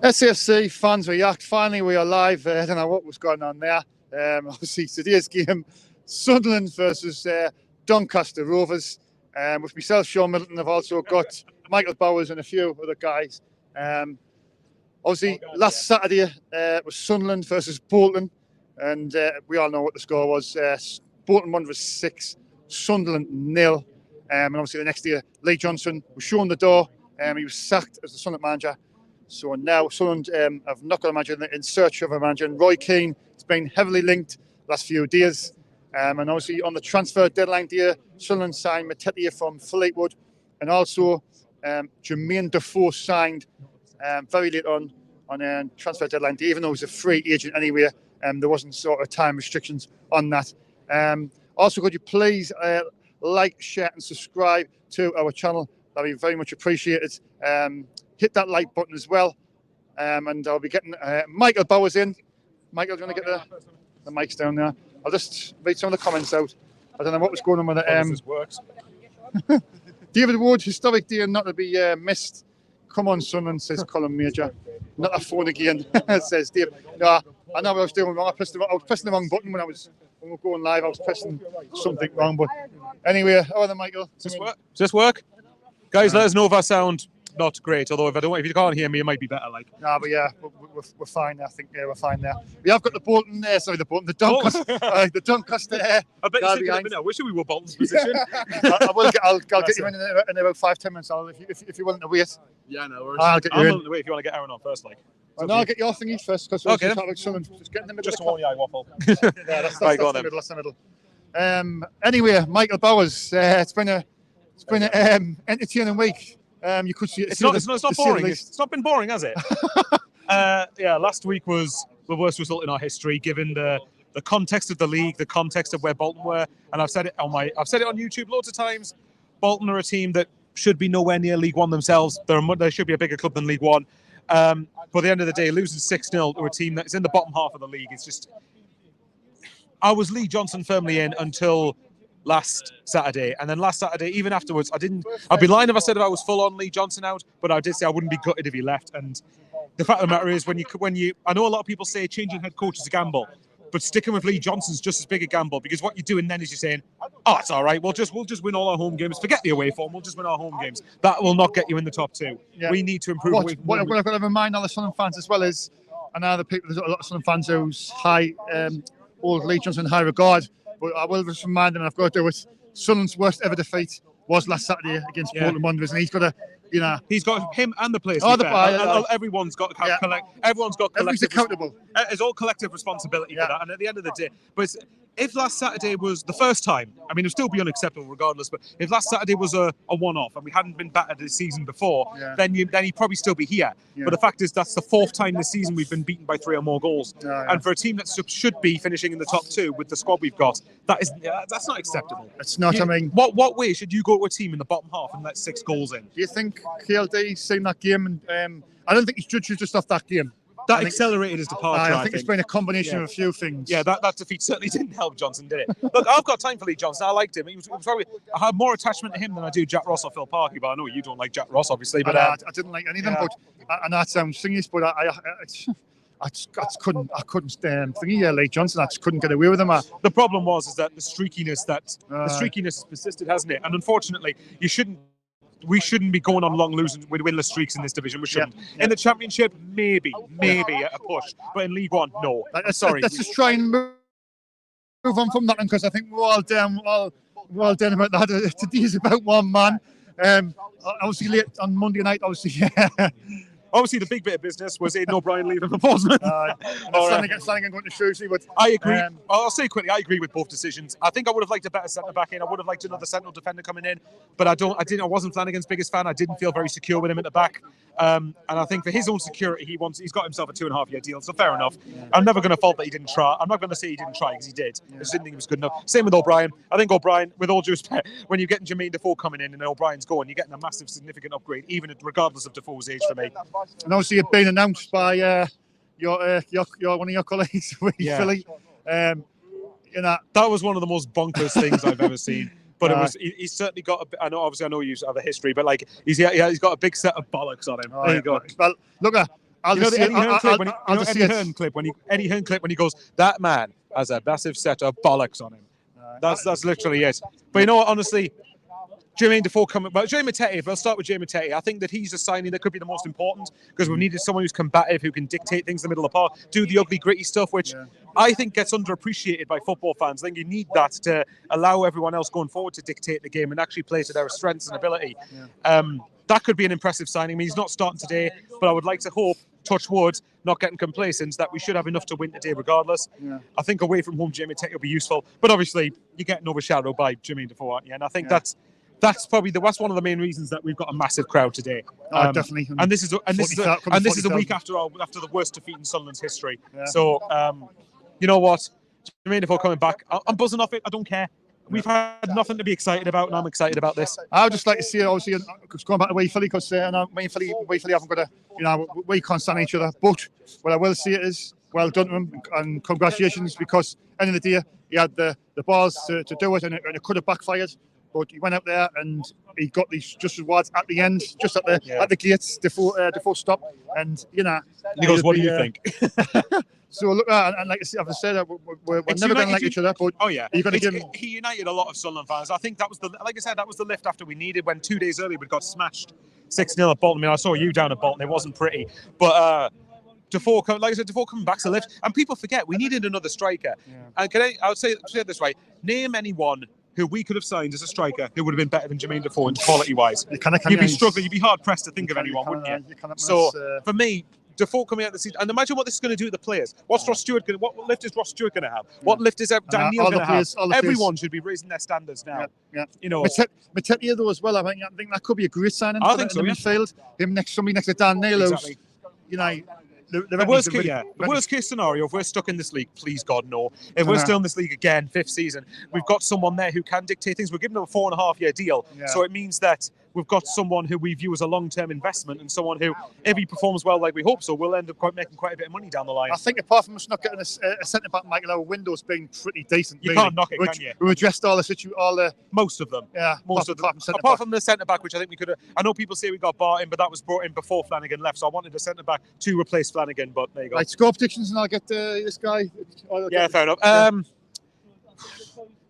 SAFC fans react. Finally, we are live. I don't know what was going on there. Obviously, today's game, Sunderland versus Doncaster Rovers. With myself, Shaun Middleton, I've also got Michael Bowers and a few other guys. Obviously, last Saturday was Sunderland versus Bolton, and we all know what the score was. Bolton won for 6, Sunderland 0. And obviously, the next day, Lee Johnson was shown the door. He was sacked as the Sunderland manager. So now Sunderland have not got a manager in search of a manager. And Roy Keane has been heavily linked last few days. And obviously, on the transfer deadline day, Sunderland signed Matchday from Fleetwood, and also Jermaine Defoe signed very late on transfer deadline day, even though he was a free agent anyway. There wasn't sort of time restrictions on that. Also, could you please like, share, and subscribe to our channel? That'd be very much appreciated. Hit that like button as well. And I'll be getting Michael Bowers in. Michael, do you want to get the mics down there? I'll just read some of the comments out. I don't know what was going on with it. This works. David Wood, historic day not to be missed. Come on, Sunderland, says Colin Major. Not a phone again, says Dave. No, I know what I was doing wrong. I was pressing the wrong button when we were going live. I was pressing something wrong. But anyway, how are they, Michael? Does this work? Guys, let us know if I sound not great. Although if you can't hear me, it might be better. Like, no, but yeah, we're fine. I think we're fine there. We have got the Bolton there. Sorry, the Doncaster. The Doncaster. I bet you're thinking, I wish we were Bolton's position. I'll get you in about 5-10 minutes. If you're willing to wait. Yeah, no worries. I'll get you in. I'm willing to wait if you want to get Aaron on first, like. No, I'll get your thingy first because okay, just get in the middle. Just one eye waffle. Yeah, that's right, go on, that's the middle. Anyway, Michael Bowers. It's been an entertaining week. You could see it's not boring. It's not been boring, has it? Yeah, last week was the worst result in our history, given the context of the league, the context of where Bolton were, and I've said it on YouTube loads of times. Bolton are a team that should be nowhere near League One themselves. They should be a bigger club than League One. But at the end of the day, losing 6-0 to a team that's in the bottom half of the league is just. I was Lee Johnson firmly in until last Saturday, and then last Saturday, even afterwards, I'd be lying if I said I was full on Lee Johnson out, but I did say I wouldn't be gutted if he left. And the fact of the matter is, when you, I know a lot of people say changing head coach is a gamble, but sticking with Lee Johnson's just as big a gamble, because what you're doing then is you're saying, oh, it's all right, we'll just win all our home games, forget the away form, we'll just win our home games. That will not get you in the top 2. Yeah. We need to improve. What I've got to remind all the Sunderland fans as well is, and other people, there's a lot of Sunderland fans who's old Lee Johnson in high regard, but I will just remind them, and I've got to do it. Sunderland's worst ever defeat was last Saturday against Bolton Wanderers, and he's got him and the players. Everyone's got everyone's got collective. Accountable. It's all collective responsibility for that. And at the end of the day, but if last Saturday was the first time, I mean, it would still be unacceptable regardless. But if last Saturday was a one-off and we hadn't been battered this season before, then he'd probably still be here. Yeah. But the fact is, that's the 4th time this season we've been beaten by 3 or more goals. And for a team that should be finishing in the top 2 with the squad we've got, that's not acceptable. It's not. I mean, what way should you go to a team in the bottom half and let 6 goals in? Do you think KLD seen that game? And I don't think he's judged just off that game. That accelerated his departure. I think it's been a combination of a few things. Yeah, that defeat certainly didn't help Johnson, did it? Look, I've got time for Lee Johnson. I liked him. I had more attachment to him than I do Jack Ross or Phil Parkey, but I know you don't like Jack Ross, obviously. But I didn't like any of them. But and that sounds thingish, but I couldn't stand Lee Johnson. I just couldn't get away with him. The problem was that the streakiness has persisted, hasn't it? And unfortunately, we shouldn't be going on long losing with winless streaks in this division. We shouldn't. In the Championship, maybe at a push, but in League One, no. Sorry. Let's just try and move on from that one, because I think we're all down about that. Today's about one man. Obviously late on Monday night. Obviously, the big bit of business was Aidan O'Brien leaving for Portsmouth. Standing and going to Shrewsbury, but I agree. I'll say quickly, I agree with both decisions. I think I would have liked a better centre back in. I would have liked another central defender coming in, but I wasn't Flanagan's biggest fan. I didn't feel very secure with him at the back. And I think for his own security, he's got himself a 2.5-year deal, so fair enough. I'm never going to fault that he didn't try. I'm not going to say he didn't try, because he did. I just didn't think he was good enough. Same with O'Brien. I think O'Brien, with all due respect, when you're getting Jermaine Defoe coming in and O'Brien's going, you're getting a massive, significant upgrade, even regardless of Defoe's age for me. And obviously, it's been announced by your one of your colleagues, Philly. That was one of the most bonkers things I've ever seen. But he's certainly got a bit. I know you have a history, but like he's got a big set of bollocks on him. There you go. Well, look, I'll just Eddie Hearn clip when he goes, that man has a massive set of bollocks on him. That's literally it. But you know what? Honestly, Jermaine Defoe coming. But Jay Matete, if I'll start with Jay Matete, I think that he's a signing that could be the most important because we've needed someone who's combative, who can dictate things in the middle of the park, do the ugly, gritty stuff, which I think gets underappreciated by football fans. I think you need that to allow everyone else going forward to dictate the game and actually play to their strengths and ability. That could be an impressive signing. I mean, he's not starting today, but I would like to hope, touch wood, not getting complacent, that we should have enough to win today regardless. I think away from home, Jay Matete will be useful. But obviously, you're getting overshadowed by Jermaine Defoe, aren't you? And I think that's probably that's one of the main reasons that we've got a massive crowd today. Definitely. And this is a week after the worst defeat in Sunderland's history. So you know what, Jermaine Defoe coming back, I'm buzzing off it. I don't care. We've had nothing to be excited about, and I'm excited about this. I would just like to see it, obviously, going back to Way Philly, because me and Philly haven't got we can't stand each other. But what I will see it is, well done to him, and congratulations, because end of the day, he had the balls to do it, and it could have backfired. But he went out there and he got these just rewards at the end, just at the gates, Defoe stop, and he goes, "What do you think?" So look, and like I've said, we're never going to like each other. But you're going to give him. He united a lot of Sunderland fans. I think that was that was the lift after we needed, when 2 days earlier we got smashed 6-0 at Bolton. I mean, I saw you down at Bolton. It wasn't pretty, but Defoe, like I said, Defoe coming back's a lift, and people forget we needed another striker. And I would say it this way: name anyone who we could have signed as a striker who would have been better than Jermaine Defoe quality-wise. You'd be struggling. You'd be hard-pressed to think of anyone, wouldn't you? So, for me, Defoe coming out of the season, and imagine what this is going to do to the players. What lift is Ross Stewart going to have? What lift is Dan Neil going to have? Everyone should be raising their standards now. Matete, though, as well. I think that could be a great signing for the midfield. Somebody next to Dan Neil, exactly. The worst case scenario, if we're stuck in this league, please God no. If we're still in this league again, 5th season, we've got someone there who can dictate things. We're giving them a 4.5-year deal, so it means that we've got someone who we view as a long-term investment, and someone who, if he performs well like we hope so, will end up making quite a bit of money down the line. I think apart from us not getting a centre back, Michael, our window's been pretty decent. You can't knock it, can you? We've addressed most of them. Most of them. Apart from the centre back, which I think we could have. I know people say we got Barton, but that was brought in before Flanagan left, so I wanted a centre back to replace Flanagan. But there you go. Right, score predictions, and I'll get this guy. Fair enough.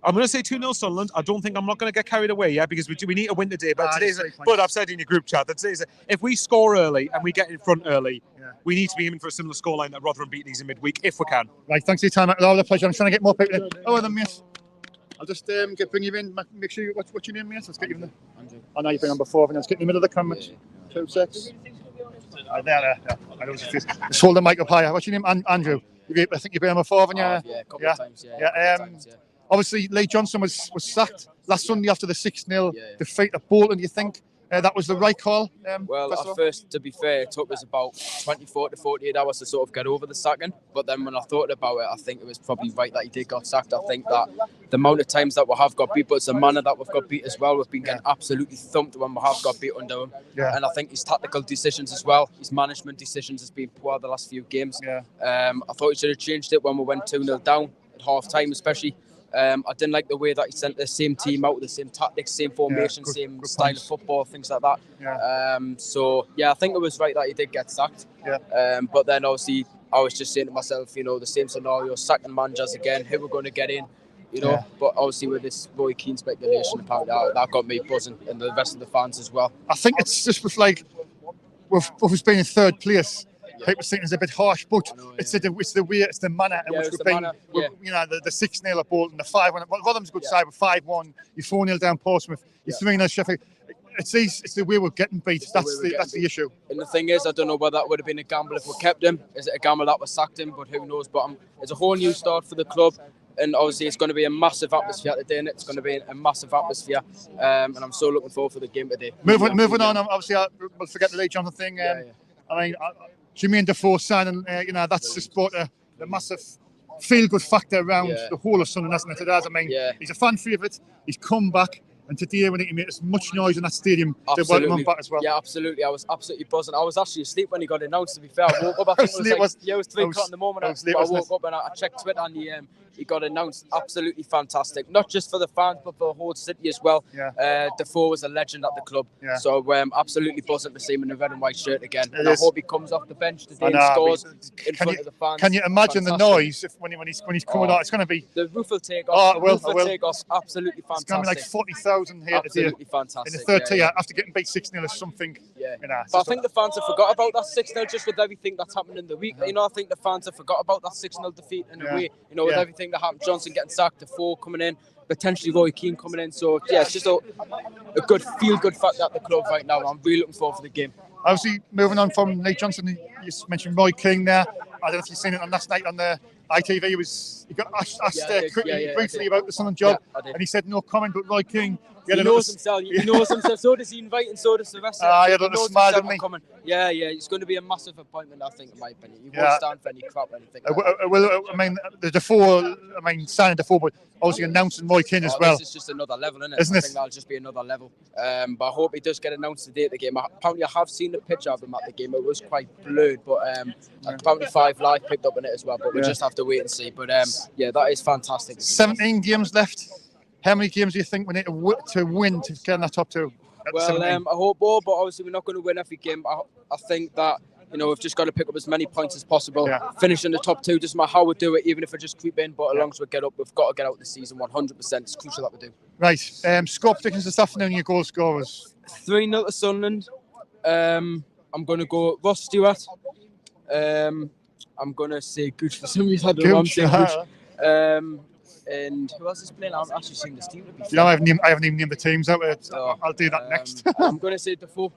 I'm going to say 2-0 Sunderland. I'm not going to get carried away, because we need a win today. But I've said in your group chat that if we score early and we get in front early, we need to be aiming for a similar scoreline that Rotherham beat these in midweek, if we can. Right, thanks for your time. All the pleasure. I'm trying to get more people in. Oh, then, mate. I'll just bring you in. Make sure what's your name, mate? Let's get you in there. Andrew. I know you've been on before. Let's get in the middle of the camera. 2 seconds. There. I know just hold the mic up higher. What's your name? Andrew. I think you've been on before, haven't you? A couple of times, Obviously, Lee Johnson was sacked last Sunday after the 6-0 defeat at Bolton. Do you think that was the right call? Well, at first, to be fair, it took us about 24 to 48 hours to sort of get over the sacking. But then when I thought about it, I think it was probably right that he did got sacked. I think that the amount of times that we have got beat, but it's the manner that we've got beat as well. We've been getting absolutely thumped when we have got beat under him. And I think his tactical decisions as well, his management decisions has been poor the last few games. I thought he should have changed it when we went 2-0 down at half-time especially. I didn't like the way that he sent the same team out, the same tactics, same formation, same style of football, things like that. I think it was right that he did get sacked. But then obviously I was just saying to myself, the same scenario, sacking managers again, who we're going to get in, But obviously with this Roy Keane speculation, apparently that got me buzzing, and the rest of the fans as well. I think it's just with us being in 3rd place. People think it's a bit harsh, but it's the way, it's the manner in which we've been. The 6-0 at Bolton, the 5-1. Rotherham's a good side with 5-1. You 4-0 down Portsmouth. You 3-0 Sheffield. It's the way we're getting beat. That's the issue. And the thing is, I don't know whether that would have been a gamble if we kept him. Is it a gamble that we sacked him? But who knows? But it's a whole new start for the club. And obviously, it's going to be a massive atmosphere today, and it's going to be a massive atmosphere. And I'm so looking forward for the game today. Moving on, obviously, we'll forget the Lee Johnson thing. I mean, Jermaine Defoe signing, that's just brought the massive feel-good factor around the whole of Sunderland, hasn't it? I mean, he's a fan favourite. He's come back. And today we need to make as much noise in that stadium to welcome Absolutely. him back as well. Yeah, absolutely. I was absolutely buzzing. I was actually asleep when he got announced, to be fair. I woke up, I think it was like, it was 3 o'clock in the morning. I woke up and I checked Twitter and he got announced. Absolutely fantastic. Not just for the fans, but for the whole city as well. Yeah. Defoe was a legend at the club. Yeah. So absolutely buzzing to see him in the red and white shirt again. And is. I hope he comes off the bench today and scores in front of the fans. Can you imagine the noise when he's coming out? It's going to be... The roof will take off. Oh, it will. Take off. Absolutely fantastic. It's going to be like 40,000 here today. Absolutely fantastic. In the third tier, after getting beat 6-0 or something. Yeah. But I think the fans have forgot about that 6-0 just with everything that's happened in the week. You know, I think the fans have forgot about that 6-0 defeat in a way. You know, with everything that happened, Johnson getting sacked, Defoe coming in, potentially Roy Keane coming in. So, yeah, it's just a good feel-good fact at the club right now. I'm really looking forward to the game. Obviously, moving on from Nate Johnson, you mentioned Roy Keane there. I don't know if you've seen it on last night on the ITV. He got asked briefly about the Sunderland job, and he said no comment, but Roy Keane... He knows himself. He knows himself. So does he invite, and so does the rest of he had a smile, didn't he? Yeah. It's going to be a massive appointment, I think, in my opinion. He won't stand for any crap or anything. Well, I mean, the Defoe, signing Defoe, but obviously announcing Roy Keane as well. This is just another level, isn't it? I think that'll just be another level. But I hope he does get announced today at the game. Apparently, I have seen the picture of him at the game. It was quite blurred, but apparently 5 Live picked up on it as well. But we'll just have to wait and see. But that is fantastic. 17 games left. How many games do you think we need to win to get in that top 2? Well, I hope all, but obviously we're not going to win every game. I think that, we've just got to pick up as many points as possible. Finish in the top 2, doesn't matter how we do it, even if we just creep in. But as long as we get up, we've got to get out the season 100%. It's crucial that we do. Right. Score predictions this afternoon, your goal scorers. 3-0 to Sunderland. I'm going to go Ross Stewart. I'm going to say Gooch for some reason. I don't know. I'm saying Gooch. And who else is playing? I've actually seen this team. I haven't even named the teams out. I'll do that next. I'm going to say Defoe.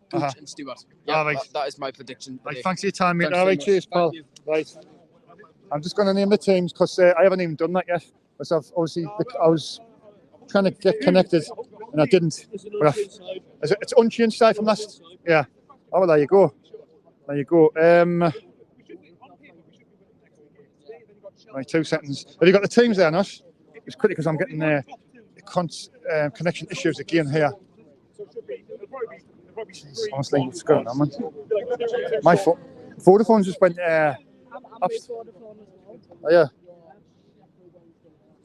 Gooch and Stewart. Yeah, that is my prediction. Right, thanks for your time, mate. All right, cheers, pal. Right. I'm just going to name the teams because I haven't even done that yet. Myself, obviously, I was trying to get connected and I didn't. But it's unchanged side from last. Yeah. Oh, well, there you go. Right, 2 seconds. Have you got the teams there, Nosh? It's quickly because I'm getting connection issues again here. Jeez, honestly, what's going on, man? My Vodafone just went up. Oh, yeah.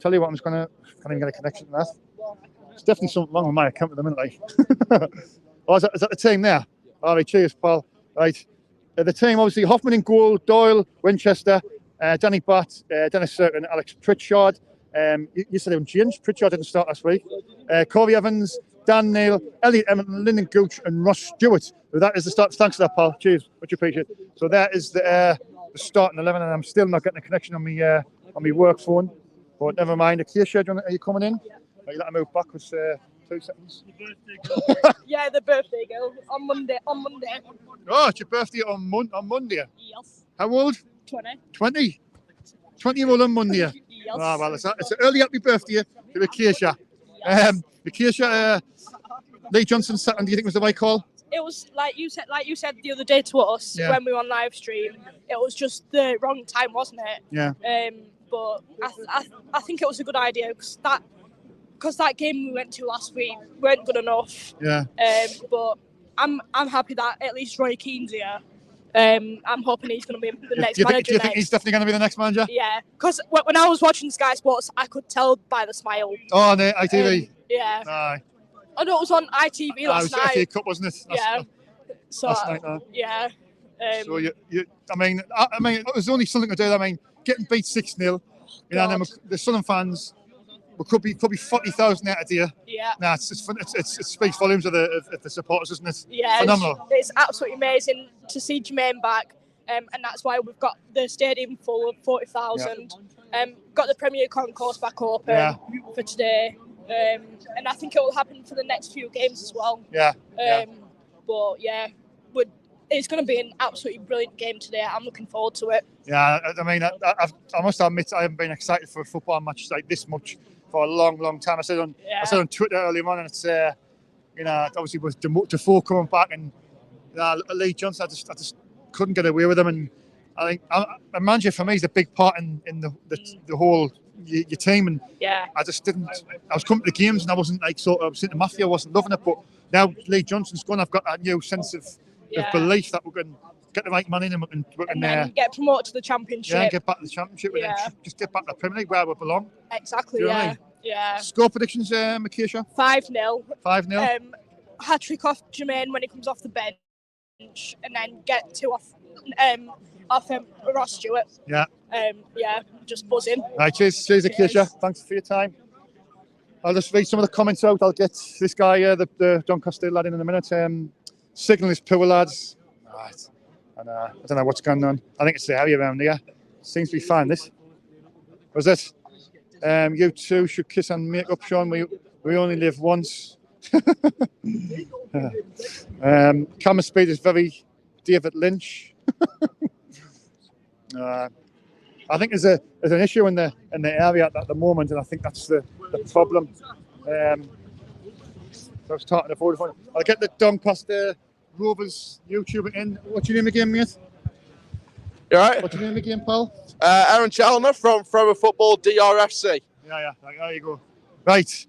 Tell you what, can't even get a connection to that. There's definitely something wrong with my account at the minute, like. Oh, is that the team there? All right, cheers, pal. Right. The team, obviously, Hoffman in goal, Doyle, Winchester, Danny Batt, Dennis Cirkin, Alex Pritchard. You said it was James. Pritchard didn't start last week. Corey Evans, Dan Neal, Elliot Edmonton, Lyndon Gooch, and Ross Stewart. So that is the start. Thanks for that, pal. Cheers. Much appreciated. So that is the starting 11, and I'm still not getting a connection on my work phone. But never mind. Acacia, are you coming in? Are you letting me move backwards 2 seconds? Yeah, the birthday girl on Monday. Oh, it's your birthday on Monday? Yes. How old? 20. 20-year-old on Monday. Yes. Oh, well, it's an early happy birthday to Acacia. Yes. Acacia, Lee Johnson Saturn, do you think was the right call? It was like you said the other day to us when we were on live stream. It was just the wrong time, wasn't it? Yeah. But I think it was a good idea because that game we went to last week weren't good enough. Yeah. But I'm happy that at least Roy Keane's here. I'm hoping he's going to be the next manager. Do you think he's definitely going to be the next manager? Yeah, because when I was watching Sky Sports, I could tell by the smile. Oh, on the ITV? Yeah. Aye. I know it was on ITV last night. It was FA Cup, wasn't it? So, last night, no. Yeah. So I mean, it was only something to do. I mean, getting beat 6-0, and then the Sunderland fans, we could be 40,000 out of here. Yeah. Nah, it speaks volumes of the supporters, isn't it? Yeah. Phenomenal. It's absolutely amazing to see Jermaine back, and that's why we've got the stadium full of 40,000. Got the Premier Concourse back open for today, and I think it will happen for the next few games as well. Yeah. But yeah, it's going to be an absolutely brilliant game today. I'm looking forward to it. Yeah, I mean, I must admit I haven't been excited for a football match like this much for a long, long time. I said on Twitter earlier on, and it's obviously with Defoe coming back and Lee Johnson, I just couldn't get away with him. And I think a manager for me is a big part in the whole your team, and Yeah. I just didn't. I was coming to the games and I wasn't like sort of. I was saying to Matthew, I wasn't loving it, but now Lee Johnson's gone. I've got that new sense of belief that we can get the right man in and we can then get promoted to the Championship. Yeah, and get back to the Championship and then just get back to the Premier League where we belong. Exactly. Do you know what I mean? Yeah. Score predictions, Makisha? 5-0. 5-0. Hat-trick off Jermaine when he comes off the bench, and then get 2 off Ross Stewart. Yeah. Just buzzing. Right, cheers, Makisha. Thanks for your time. I'll just read some of the comments out. I'll get this guy, the Doncaster lad, in a minute. Signal is poor, lads. Right. And I don't know what's going on. I think it's the area around here. Seems to be fine, this. Was it? You two should kiss and make up, Sean. We only live once. Camera speed is very David Lynch. I think there's an issue in the area at the moment, and I think that's the problem. So I was talking to Vodafone. I'll get the Doncaster Rovers YouTuber in. What's your name again, mate? You all right? What's your name again, pal? Aaron Challoner from Forever Football DRFC. Yeah. There you go. Right.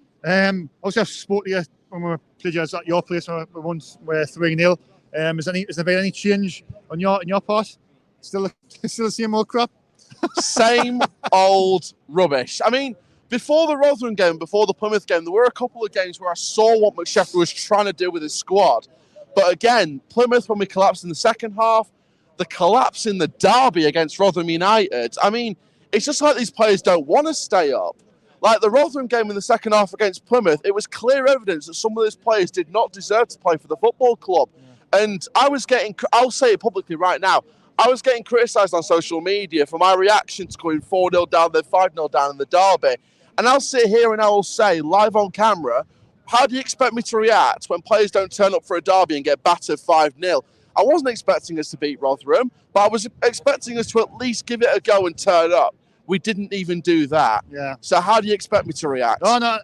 Also, I spoke to you when we played you at your place. We once were 3-0. Has there been any change on your part? Still the same old crap? Same old rubbish. I mean, before the Rotherham game, before the Plymouth game, there were a couple of games where I saw what McSheffrey was trying to do with his squad. But again, Plymouth, when we collapsed in the second half, the collapse in the derby against Rotherham United, I mean, it's just like these players don't want to stay up. Like the Rotherham game in the second half against Plymouth, it was clear evidence that some of those players did not deserve to play for the football club. Yeah. And I'll say it publicly right now, I was getting criticised on social media for my reaction to going 4-0 down, then 5-0 down in the derby. And I'll sit here and I will say, live on camera, how do you expect me to react when players don't turn up for a derby and get battered 5-0? I wasn't expecting us to beat Rotherham, but I was expecting us to at least give it a go and turn up. We didn't even do that. Yeah. So how do you expect me to react? No, I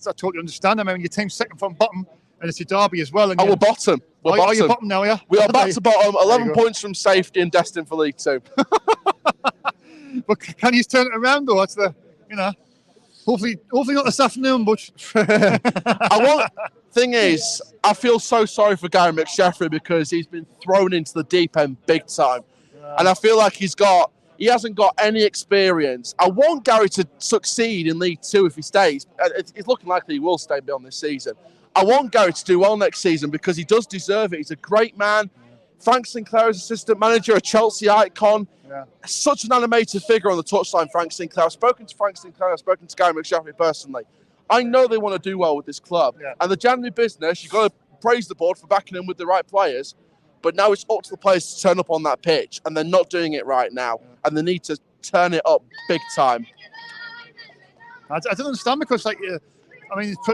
totally understand. I mean, your team's second from bottom, and it's a derby as well. And we're bottom. We're bottom. You're bottom now, yeah? We are back to bottom, 11 points from safety and destined for League Two. But can you turn it around, though? That's hopefully not this afternoon, but... Thing is, I feel so sorry for Gary McSheffrey because he's been thrown into the deep end big time. Yeah. And I feel like he hasn't got any experience. I want Gary to succeed in League Two if he stays. It's looking likely he will stay beyond this season. I want Gary to do well next season because he does deserve it. He's a great man. Frank Sinclair is assistant manager, a Chelsea icon. Yeah. Such an animated figure on the touchline, Frank Sinclair. I've spoken to Frank Sinclair, I've spoken to Gary McSheffrey personally. I know they want to do well with this club. Yeah. And the January business, you've got to praise the board for backing them with the right players. But now it's up to the players to turn up on that pitch, and they're not doing it right now. Yeah. And they need to turn it up big time. I don't understand because,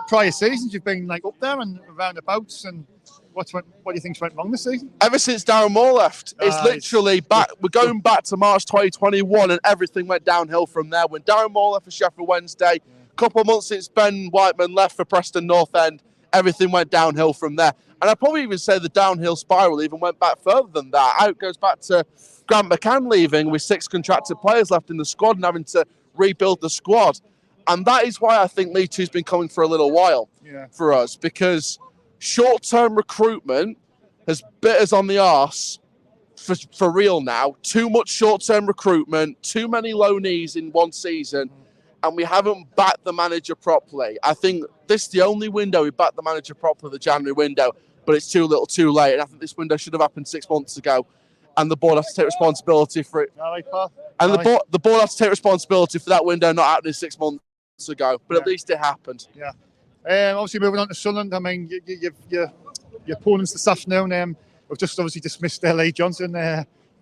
prior seasons you've been up there and roundabouts, and what do you think's went wrong this season? Ever since Darren Moore left, it's literally back. We're going back to March 2021, and everything went downhill from there. When Darren Moore left for Sheffield Wednesday, a couple of months since Ben Whiteman left for Preston North End, everything went downhill from there. And I'd probably even say the downhill spiral even went back further than that. It goes back to Grant McCann leaving with 6 contracted players left in the squad and having to rebuild the squad. And that is why I think League Two's been coming for a little while for us, because short-term recruitment has bit us on the arse for real now. Too much short-term recruitment, too many loanees in one season, and we haven't backed the manager properly. I think this is the only window we backed the manager properly, the January window, but it's too little too late. And I think this window should have happened 6 months ago, and the board has to take responsibility for it. And the board has to take responsibility for that window not happening 6 months ago, but at least it happened. Yeah. Obviously, moving on to Sunderland, I mean, your opponents this afternoon, we've just obviously dismissed Lee Johnson,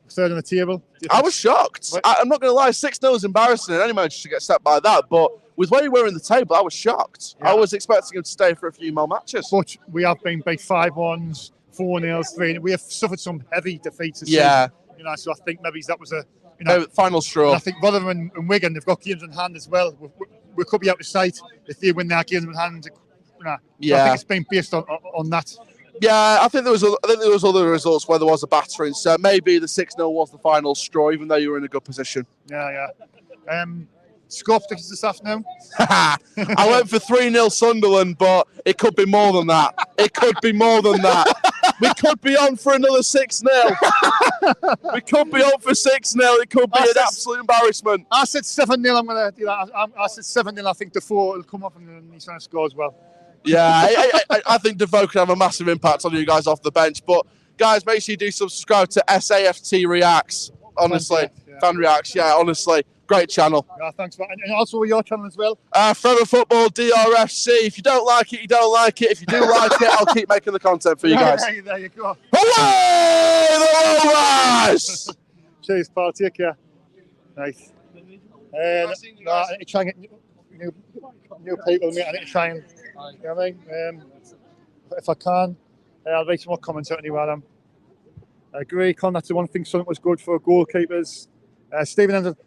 third on the table. I was shocked. I'm not going to lie, 6-0 is embarrassing, and any manager should get set by that, but with where we were in the table, I was shocked. Yeah. I was expecting him to stay for a few more matches. But we have been beat 5-1s, 4-0s, 3-0. We have suffered some heavy defeats this season. So I think maybe that was final straw. I think Rotherham and Wigan, they've got games in hand as well. We could be out of sight if they win their games in hand. So I think it's been based on that. Yeah, I think there was other results where there was a battering. So maybe the 6-0 was the final straw, even though you were in a good position. Yeah. Score predictions this afternoon? I went for 3-0 Sunderland, but it could be more than that. It could be more than that. We could be on for another 6-0. We could be on for 6-0. It could be an absolute embarrassment. I said 7-0. I'm going to do that. I said 7-0. I think Defoe will come up and he's going to score as well. Yeah, I think Defoe can have a massive impact on you guys off the bench. But, guys, make sure you do subscribe to SAFT Reacts. Honestly, Fan Reacts. Yeah, honestly. Great channel. Yeah, thanks. And also your channel as well. Forever Football DRFC. If you don't like it, you don't like it. If you do like it, I'll keep making the content for you guys. There you go. Away the Rovers! Cheers, pal. Take care. Nice. I need to try and get new people, mate. I need to try and, you know what I mean? If I can, I'll write some more comments out anyway. I agree, Con. That's the one thing something was good for goalkeepers. Stephen Anderson.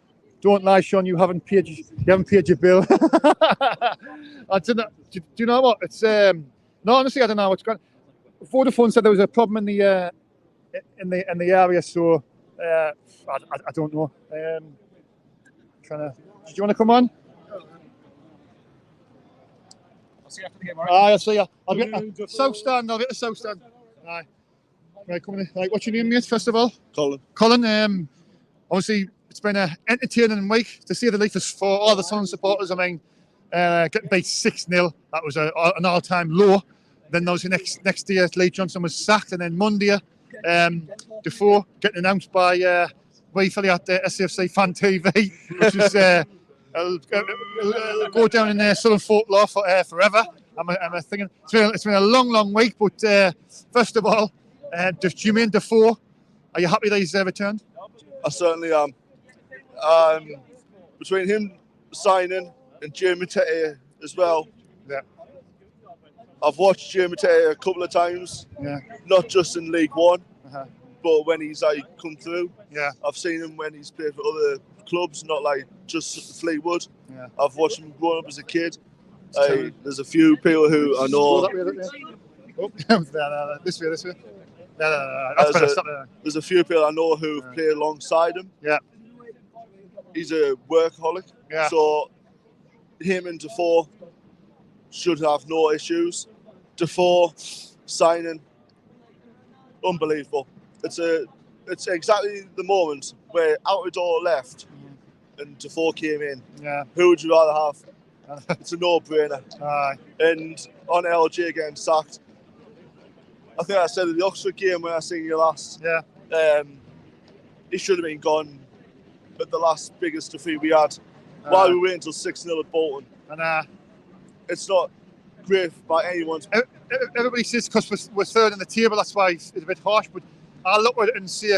Don't lie, Sean. You haven't paid your bill. I don't know. Do you know what? It's no. Honestly, I don't know what's going. Vodafone said there was a problem in the area, so I don't know. Do you want to come on? I'll see you after the game. All right. I'll see you. I'll get the South Stand. I'll get the South Stand. Aye. Right, come in. Right, what's your name, mate? First of all, Colin. Obviously. It's been an entertaining week, to say the least, for all the Sunderland supporters. I mean, getting beat 6-0, that was an all-time low. Then obviously next day, Lee Johnson was sacked, and then Monday, Defoe getting announced by Weefley at SFC Fan TV, which is it'll go down in Southern folklore forever. I'm thinking it's been a long week, but first of all, Jermaine Defoe, are you happy that he's returned? I certainly am. Between him signing and Jeremy Tete as well. Yeah. I've watched Jeremy Tete a couple of times. Yeah. Not just in League One, but when he's come through. Yeah. I've seen him when he's played for other clubs, not like just Fleetwood. Yeah. I've watched him growing up as a kid. There's a few people who I know. This way. There's a few people I know who've played alongside him. Yeah. He's a workaholic. Yeah. So him and Defoe should have no issues. Defoe signing, unbelievable. It's exactly the moment where Outdoor left and Defoe came in. Yeah. Who would you rather have? It's a no-brainer. And on LG getting sacked, I think I said at the Oxford game when I seen you last. Yeah. He should have been gone at the last biggest defeat we had. Why we waited until 6-0 at Bolton? And it's not great by anyone's. Everybody says because we're third in the table, that's why it's a bit harsh. But I look at it and see,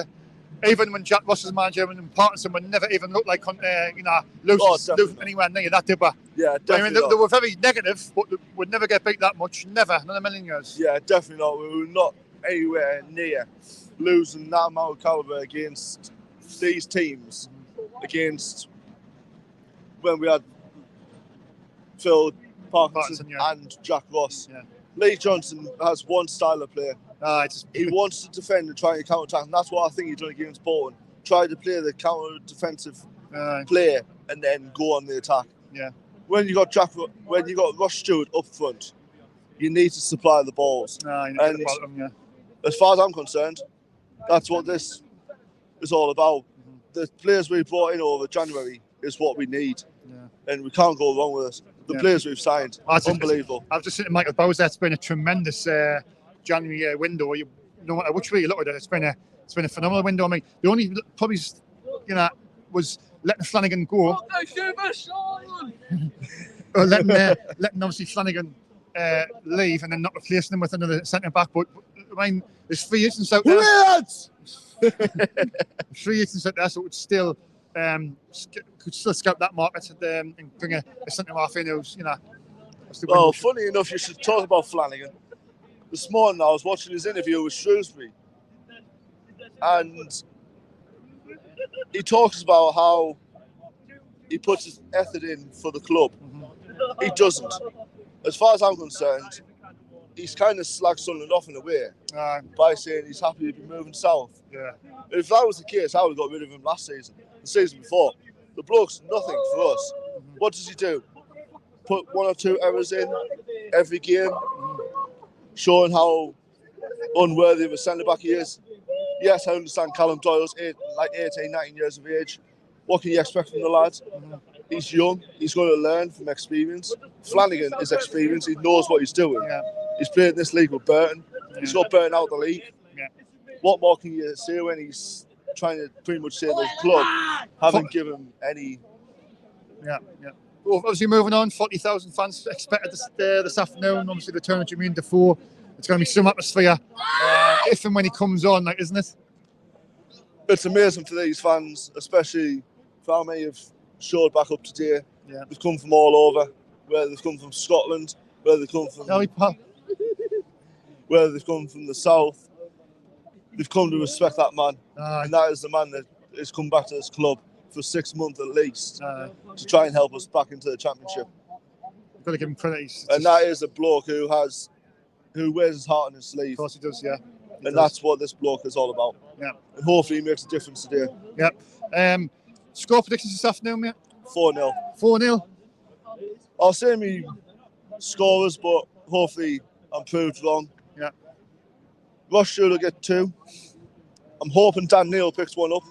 even when Jack Ross was manager and Parkinson would never even look like losing anywhere near that, did we? Yeah, definitely. I mean, they were very negative, but would never get beat that much. Never, not a million years. Yeah, definitely not. We were not anywhere near losing that amount of calibre against these teams. Against when we had Phil Parkinson and Jack Ross. Yeah. Lee Johnson has one style of play. He wants to defend and try and counter-attack, and that's what I think he done against Bolton. Try to play the counter-defensive play and then go on the attack. Yeah. When you got Ross Stewart up front, you need to supply the balls. And as far as I'm concerned, that's what this is all about. The players we brought in over January is what we need, and we can't go wrong with it. The players we've signed, unbelievable. I've just seen Michael Bowser. It's been a tremendous January window. No matter which way you look at it, it's been a phenomenal window. I mean, the only probably was letting Flanagan go. Or letting obviously Flanagan leave and then not replacing him with another centre back. But I mean, there's free agents out there. Free agents out there, so it would still could still scout that market and bring a centre half in who's Well, funny enough, you should talk about Flanagan. This morning I was watching his interview with Shrewsbury, and he talks about how he puts his effort in for the club. He doesn't. As far as I'm concerned, he's kind of slagged Sunderland off in a way by saying he's happy to be moving south. Yeah. If that was the case, I would have got rid of him last season, the season before. The bloke's nothing for us. what does he do? Put 1 or 2 errors in every game, showing how unworthy of a centre-back he is. Yes, I understand Callum Doyle's 18, 19 years of age. What can you expect from the lad? He's young. He's going to learn from experience. Flanagan is experienced. He knows what he's doing. Yeah. He's played in this league with Burton. He's got Burton out of the league. Yeah. What more can you say when he's trying to pretty much save his club, haven't given him any... Yeah. Well, obviously, moving on, 40,000 fans expected this afternoon. Obviously, the turn of Jermaine Defoe. It's going to be some atmosphere if and when he comes on, like, isn't it? It's amazing for these fans, especially for how many have showed back up today. Yeah. They've come from all over, whether they've come from Scotland, whether they've come from whether they've come from the south. They've come to respect that man, and that is the man that has come back to this club for 6 months at least to try and help us back into the championship. You've got to give him credit. And that is a bloke who wears his heart on his sleeve. Of course he does, yeah. That's what this bloke is all about. Yeah. And hopefully he makes a difference today. Yeah. Score predictions this afternoon, mate? 4-0. 4-0? I'll say me scorers, but hopefully I'm proved wrong. Yeah. Ross should will get 2. I'm hoping Dan Neil picks one up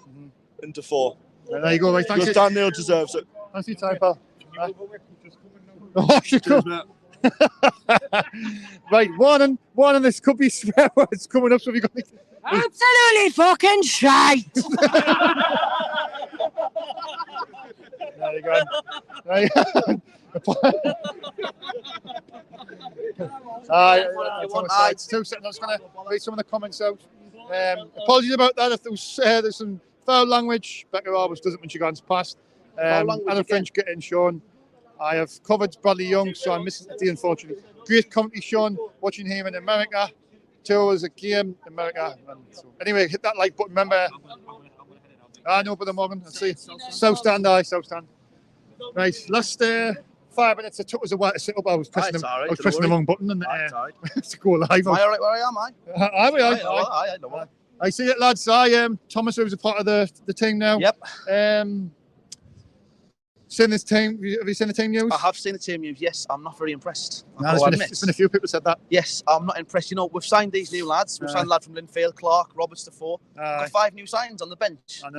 into 4. There you go, right. Thanks. Because Dan Neil deserves it. Thanks for your time, pal. Cheers, mate. Right, one and this could be swear words coming up, so we got absolutely fucking shite. There you go. There you go. It's 2 seconds. I was going to read some of the comments out. Apologies about that if there's some foul language. Becca always does it when she goes past. Alan French getting Sean. I have covered Bradley Young, so I'm missing the unfortunately. Great commentary, Sean, watching him in America. 2 hours a game in America. Anyway, hit that like button. Remember, I know, Brother Morgan. I see. South Stand. Right, last 5 minutes, it took us a while to sit up. I was pressing, the wrong button and to go live. Am I all right where I am, I see it, lads. Thomas, who's a part of the team now. Yep. Seen this team? Have you seen the team news? I have seen the team news, yes. I'm not very impressed. There's been a few people said that. Yes, I'm not impressed. You know, we've signed these new lads. We've signed a lad from Linfield, Clark, Roberts Defoe. We've got 5 new signings on the bench. And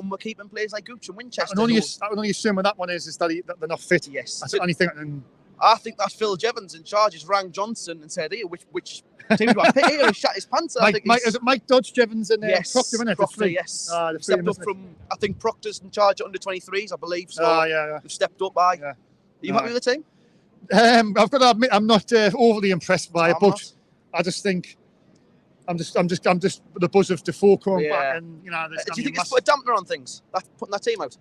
we're keeping players like Gooch and Winchester. I can only assume what that one is that they're not fit. Yes. That's the only thing. I think that Phil Jevons in charge has rang Johnson and said, "Here, which team do I pick?" Here, he shut his pants. Is it Mike Dodge, Jevons, and Proctor? Isn't it? Proctor, yes. Stepped up from, I think Proctor's in charge at under 23s, I believe. So they've stepped up by. Yeah. Are you happy with the team? I've got to admit, I'm not overly impressed by it, but I just think I'm just the buzz of Defoe coming back, and do you think it's put a dampener on things? That's putting that team out.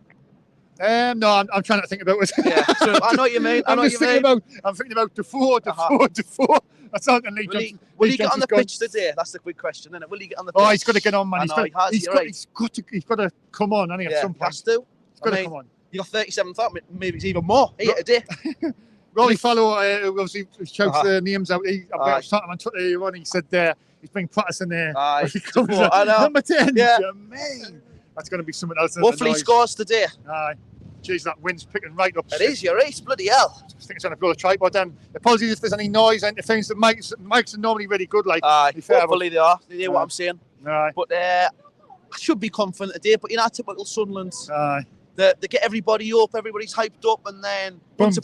No, I'm trying to think about it. Yeah, so I know what you mean. I'm thinking about Defoe. That's not going to Will he get on the pitch today? That's the big question, isn't it? Will he get on the pitch? Oh, he's got to get on, man. He's got to come on, hasn't he, at some point? He has to. He's got to come on. You got 37,000, maybe it's even more. Today. Rolly Fallow, obviously, shouts the names out. I was talking on Twitter on. He said he's been practicing there. He comes number 10. Yeah. Jermaine. That's going to be something else. Hopefully he scores today. Aye. Jeez, that wind's picking right up. It is, you're right. Bloody hell. I think it's going to blow the tripod down. Apologies if there's any noise. Interference. The mics are normally really good. Hopefully they are. They hear what I'm saying. Aye. But I should be confident today. But typical Sunderland. Aye. They get everybody up, everybody's hyped up, and then wouldn't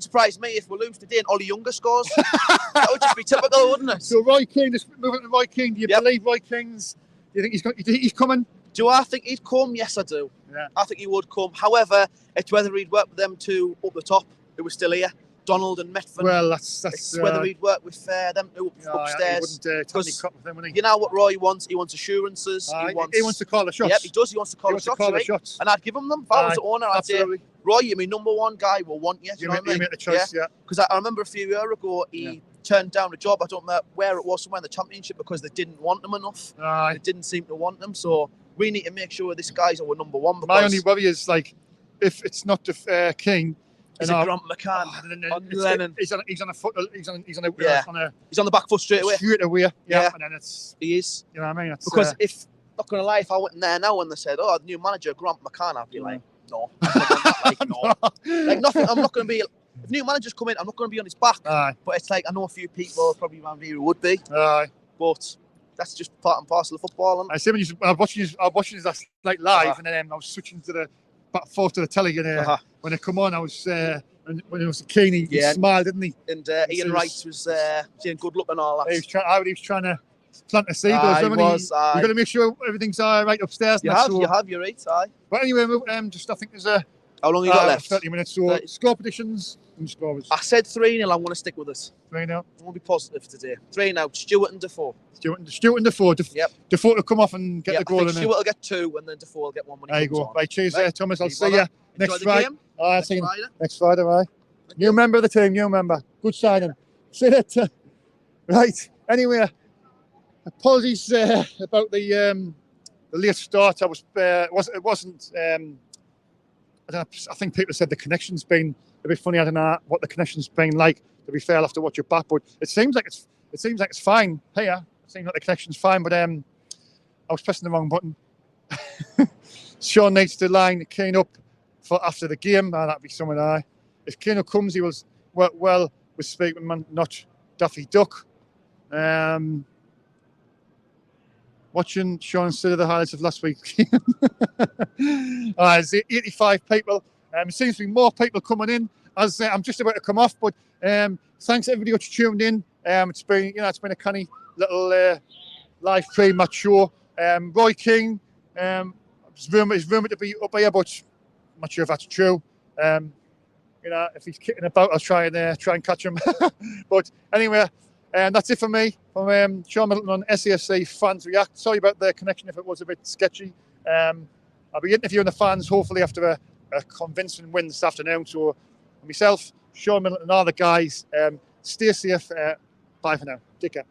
surprise me if we lose today and Ollie Younger scores. That would just be typical, wouldn't it? So Roy Keane, just moving to Roy Keane. Do you believe Roy Keane's? Do you think he's coming? Do I think he'd come? Yes, I do. Yeah. I think he would come. However, it's whether he'd work with them two up the top who were still here, Donald and Metford. Well, that's it's whether he'd work with them two upstairs. Wouldn't, you know what Roy wants? He wants assurances. He wants to call the shots. Yep, he does. He wants to call the shots. And I'd give him them. If I was the owner, I'd say, Roy, you're my number one guy. We'll want you. You know what I mean? Make the choice, yeah. Because I remember a few years ago, he turned down a job. I don't know where it was, somewhere in the Championship, because they didn't want him enough. They didn't seem to want him. So we need to make sure this guy's our number one. My only worry is, if it's not King. He's a Grant McCann. He's on a foot. He's on the back foot straight away. Yeah. And then he is. You know what I mean? Because if not gonna lie, if I went in there now and they said, "Oh, the new manager Grant McCann," I'd be like, "No, Like, no. Like, nothing. I'm not going to be. If new managers come in, I'm not going to be on his back. Aye. But it's like, I know a few people probably around here who would be. Aye. But that's just part and parcel of football. And I see when I was watching his last like live, and then I was switching to the back forth to the telly, and when it come on, I was when it was Keane, he smiled, didn't he? And Ian Wright was saying good luck and all that. He was trying to plant the seed. You've got to make sure everything's all right upstairs. You're right, aye. But anyway, just I think there's a. How long you got left? 30 minutes. So score predictions and scores. I said 3-0. I'm going to stick with this. 3-0. I want to be positive today. 3-0. Stewart and Defoe. Stewart and Defoe. Yep. Defoe to come off and get the goal. I think Stewart will get 2, and then Defoe will get 1 when he there you comes go. on. Right, cheers there, Thomas. I'll see you next Friday. Next see you Friday. next Friday, right? New member of the team, new member. Good signing. See that. Right. Anyway, apologies about the late start. It wasn't. I think people said the connection's been a bit funny. I don't know what the connection's been like. To be fair, I'll have to watch it back, but it seems like it's fine here. It seems like the connection's fine, but I was pressing the wrong button. Sean needs to line Keane up for after the game. That'd be something. If Keane comes, he will work well with Speakman, not Daffy Duck. Watching Sean instead of the highlights of last week. There's 85 people. It seems to be more people coming in as I'm just about to come off. But thanks everybody who tuned in. It's been a canny little live pre-match show. Roy Keane is rumoured to be up here, but I'm not sure if that's true. If he's kicking about, I'll try and catch him. But anyway. That's it for me from Shaun Middleton on SAFC Fans React. Sorry about the connection if it was a bit sketchy. I'll be interviewing the fans hopefully after a convincing win this afternoon. So myself, Shaun Middleton and all the guys, stay safe. Bye for now. Take care.